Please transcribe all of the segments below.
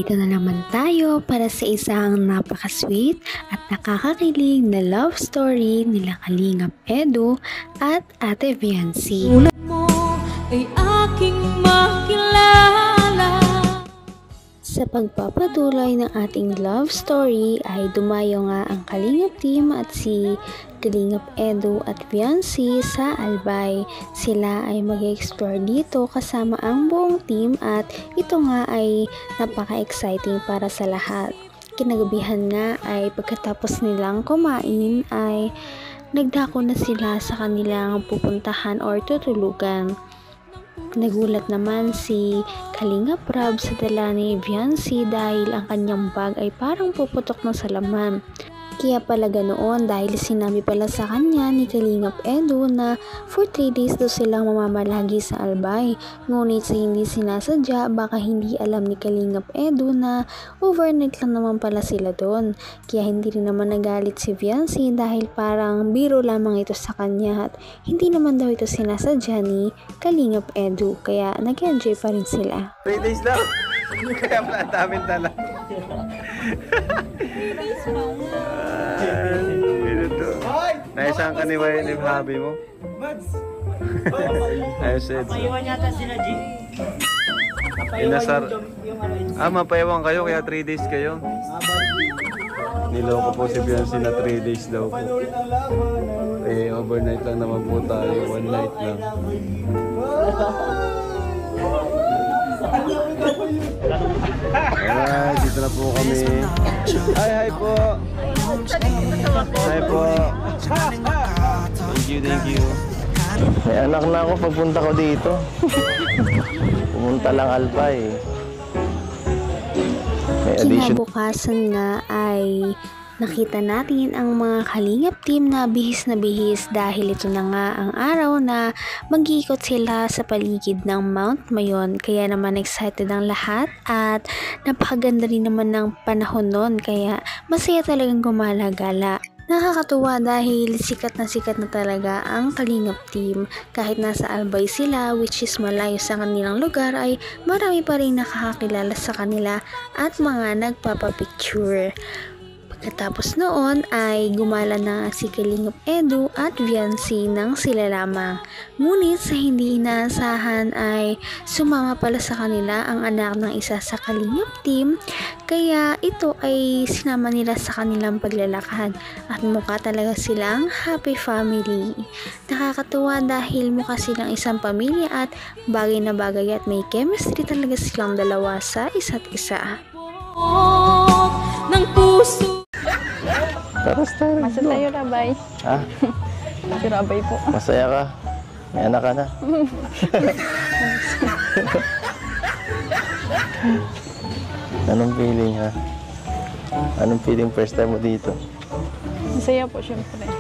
Narito na naman tayo para sa isang napaka-sweet at nakakakilig na love story nila Kalingap Edu at Ate Viancy. Tulad mo ay aking makilala. Sa pagpapatuloy ng ating love story ay dumayo nga ang Kalingap team at si Kalingap Edu at Viancy sa Albay. Sila ay mag-explore dito kasama ang buong team at ito nga ay napaka-exciting para sa lahat. Kinagabihan nga ay pagkatapos nilang kumain ay nagdako na sila sa kanilang pupuntahan or tutulugan. Nagulat naman si Kalingap Rab sa dala ni Viancy dahil ang kanyang bag ay parang puputok na sa laman. Kaya pala ganoon dahil sinabi pala sa kanya ni Kalingap Edu na for 3 days daw silang mamamalagi sa Albay. Ngunit sa hindi sinasadya, baka hindi alam ni Kalingap Edu na overnight lang naman pala sila doon. Kaya hindi rin naman nagalit si Viancy dahil parang biro lamang ito sa kanya at hindi naman daw ito sinasadya ni Kalingap Edu. Kaya nag-enjoy pa rin sila. 3 days lang. Kaya pala daming dala. Naisahan ka ni Wayne yung hobby mo? Ayos said. Mapaiwan yata sila, G. Inasar. Mapaiwan kayo kaya 3 days kayo? Niloko po si Viancy na 3 days daw po. Eh, overnight lang naman po tayo. 1 night lang. Alright, dito na po kami. Hi po. Hi po. Thank you. May anak na ako pagpunta ko dito. Pumunta lang Albay. Kinabukasan nga ay nakita natin ang mga Kalingap team na bihis dahil ito na nga ang araw na mag-iikot sila sa paligid ng Mount Mayon. Kaya naman excited ang lahat at napakaganda rin naman ng panahon nun kaya masaya talagang gumala-gala. Nakakatuwa dahil sikat na talaga ang Kalingap team. Kahit nasa Albay sila which is malayo sa kanilang lugar ay marami pa rin nakakakilala sa kanila at mga nagpapapicture. Pagkatapos noon ay gumala na si Kalingap Edu at Viancy nang sila lamang. Ngunit sa hindi inaasahan ay sumama pala sa kanila ang anak ng isa sa Kalingap team kaya ito ay sinama nila sa kanilang paglalakad at mukha talaga silang happy family. Nakakatuwa dahil mukha silang isang pamilya at bagay na bagay at may chemistry talaga silang dalawa sa isa't isa. Ng puso. Masa tayo rabay. Ha? Si rabay po. Masaya ka? May anak ka na? Anong feeling ha? Anong feeling first time mo dito? Masaya po syempre.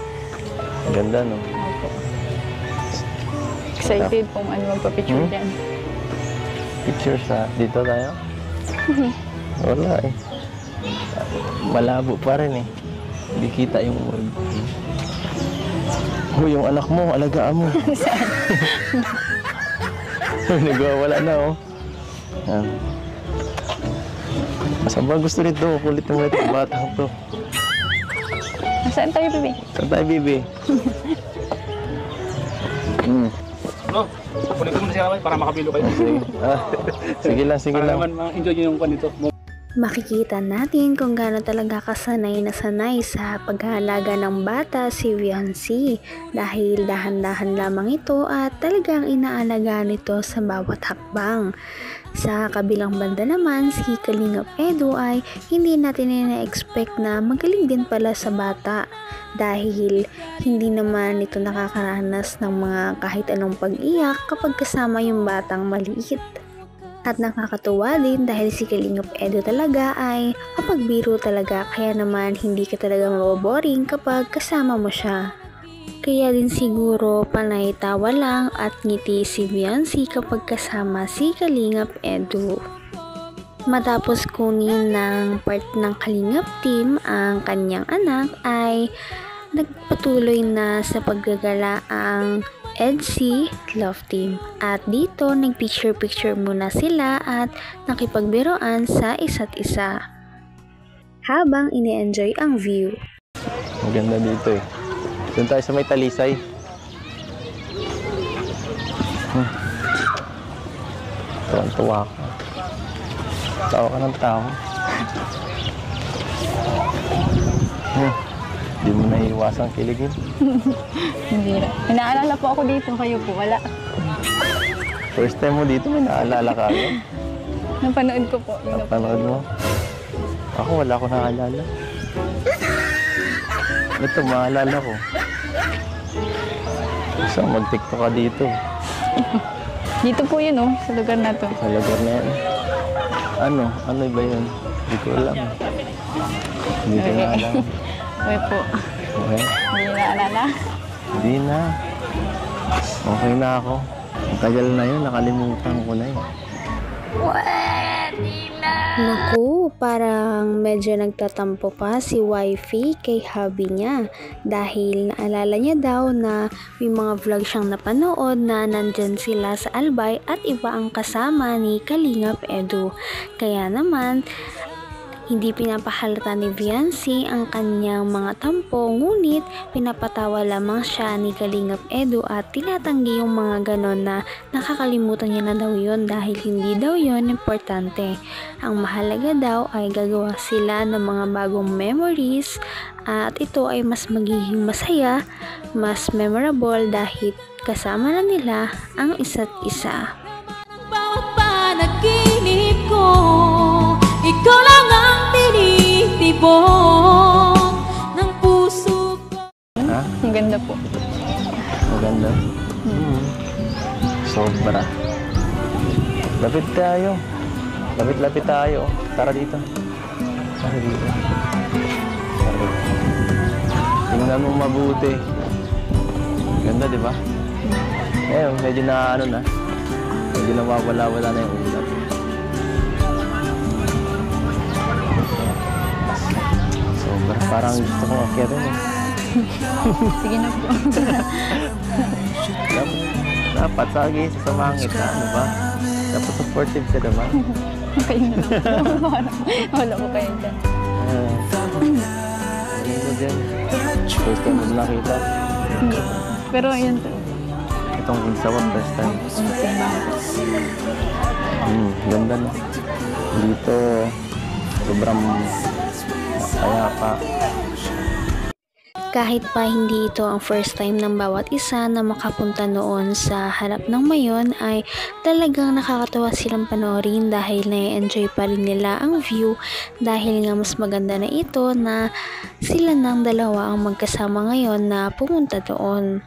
Ganda no? Excited kung ano magpa-picture dyan. Picture sa dito tayo? Wala eh. Malabo pa rin eh. Hindi kita yung word. Yung anak mo, alagaan mo. Nagwawala na oh. Yan. Masama gusto nito. Kulit mo ito. Batang to. Saan tayo, Bibi? Saan tayo, Bibi? No, kunin ko muna siya para makabilo kayo. Sige lang. Para naman ma-enjoy nyo yung panito. Makikita natin kung gaano talaga kasanay na sanay sa paghahalaga ng bata si Viancy dahil dahan-dahan lamang ito at talagang inaalagaan nito sa bawat hakbang. Sa kabilang banda naman, si Kalingap Edu ay hindi natin na-expect na magaling din pala sa bata dahil hindi naman ito nakakaranas ng mga kahit anong pag-iyak kapag kasama yung batang maliit. At nakakatuwa din dahil si Kalingap Edu talaga ay mapagbiro talaga kaya naman hindi ka talaga maboboring kapag kasama mo siya. Kaya din siguro panay tawa lang at ngiti si Viancy kapag kasama si Kalingap Edu. Matapos kunin ng part ng Kalingap team ang kanyang anak ay nagpatuloy na sa paggagala ang EDSI Love Team. At dito, nagpicture-picture muna sila at nakipagbiroan sa isa't isa. Habang ini-enjoy ang view. Ang ganda dito eh. Doon tayo sa may talisay. Tuwan-tuwa ka. Tawa ka ng tao. Hindi mo naiiwasang kiligin. Hindi na. Inaalala po ako dito, kayo po, wala. First time mo dito, may naalala ka agad. Napanood ko po. Yun na po. Napanood mo? Ako, wala ko naalala. Ito, maalala ko. Gusto mag-tiktok ka dito. Dito po yun, oh, sa lugar na to. Sa lugar na yan. Ano ba yun? Hindi ko alam. Hindi ko na alam. Okay po. Okay? Hindi na alala. Hindi na. Okay na ako. Ang tagal na yun, nakalimutan ko na yun. Naku, parang medyo nagtatampo pa si wifey kay hubby niya dahil naalala niya daw na may mga vlog siyang napanood na nandyan sila sa Albay at iba ang kasama ni Kalingap Edu. Kaya naman, hindi pinapahalata ni Viancy ang kanyang mga tampo, ngunit pinapatawa lamang siya ni Kalingap Edu at tinatanggi yung mga ganon na nakakalimutan niya na daw yun dahil hindi daw yun importante. Ang mahalaga daw ay gagawa sila ng mga bagong memories at ito ay mas magiging masaya, mas memorable dahil kasama na nila ang isa't isa. Bawat panaginip ko, ikaw lang ang tinitibok ng puso ko. Ha? Ang ganda po. Maganda. Sobra. Lapit tayo. Lapit-lapit tayo. Tara dito. Tara dito. Tara dito. Tingnan mo mabuti. Ganda, di ba? Eh, medyo na ano na. Medyo nawawala-wala na yung ulat. Sobra. Parang gusto kong akyarin eh. Sige na po. Dapat lagi sa mangit na, ano ba? Dapat supportive ka naman. Kayo na lang po. Wala po kayo dyan. Ano mo dyan? First time mo nakita. Pero yun po. Itong insawa, first time. Ganda no? Dito, sobrang kaya pa. Kahit pa hindi ito ang first time ng bawat isa na makapunta noon sa harap ng mayon ay talagang nakakatawa silang panoorin dahil na-enjoy pa rin nila ang view dahil nga mas maganda na ito na sila ng dalawa ang magkasama ngayon na pumunta doon.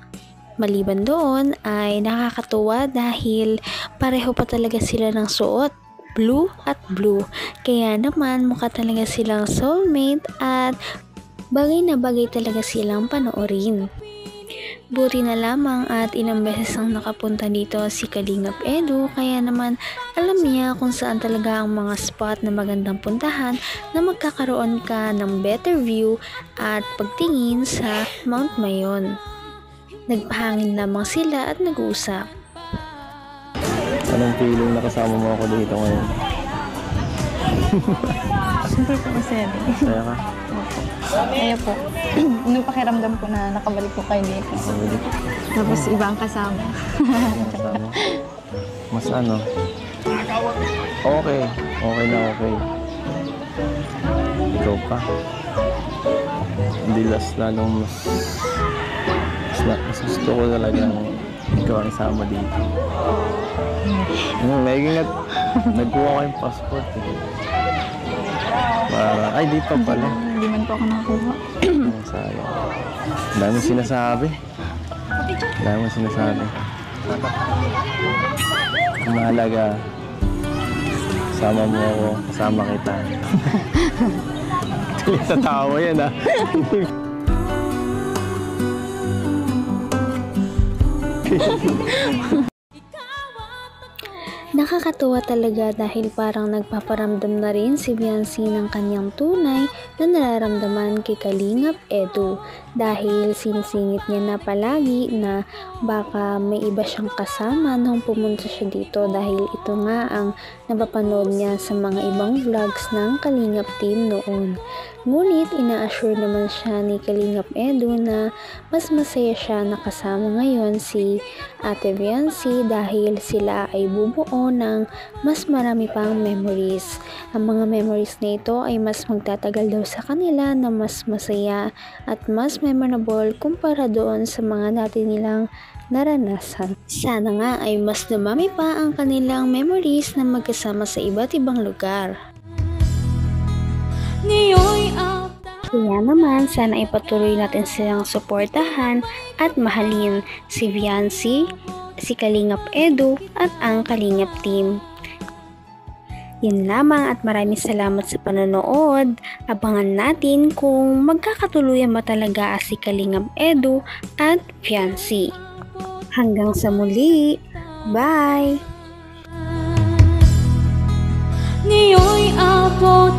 Maliban doon ay nakakatuwa dahil pareho pa talaga sila ng suot. Blue at blue. Kaya naman mukha talaga silang soulmate at bagay na bagay talaga silang panoorin. Buti na lamang at ilang beses ang nakapunta dito si Kalingap Edu kaya naman alam niya kung saan talaga ang mga spot na magandang puntahan na magkakaroon ka ng better view at pagtingin sa Mount Mayon. Nagpahangin lamang sila at nag-uusap. Anong feeling na kasama mo ako dito ngayon? Siyempre po masaya din. Masaya ka? Kaya po. Anong pakiramdam ko na nakabalik po kayo dito. Tapos iba ang kasama. Kasama. Mas ano? Okay. Okay na okay. Ikaw pa. Hindi lalong mas gusto ko talagang ikaw ang sama dito. Naging nagkuha ko yung passport eh. Para, ay di pa pala. Hindi man po ako nakakuha. Sayang. Dami mong sinasabi. Dami mong sinasabi. Ang mahalaga, kasama mo ako, kasama kita. Tatawa yan ah. Nakakatuwa talaga dahil parang nagpaparamdam na rin si Viancy ng kanyang tunay na nararamdaman kay Kalingap Edu dahil sinisingit niya na palagi na baka may iba siyang kasama nung pumunta siya dito dahil ito nga ang napapanood niya sa mga ibang vlogs ng Kalingap team noon. Ngunit ina-assure naman siya ni Kalingap Edu na mas masaya siya nakasama ngayon si Ate Viancy dahil sila ay bubuo ng mas marami pang memories. Ang mga memories na ito ay mas magtatagal daw sa kanila na mas masaya at mas memorable kumpara doon sa mga dati nilang naranasan. Sana nga ay mas dumami pa ang kanilang memories na magkasama sa iba't ibang lugar. Kaya naman, sana ipatuloy natin silang suportahan at mahalin si Viancy, si Kalingap Edu at ang Kalingap team. Yun lamang at maraming salamat sa panonood. Abangan natin kung magkakatuluyan ba talaga si Kalingap Edu at Viancy. Hanggang sa muli. Bye! Ngayon'y abot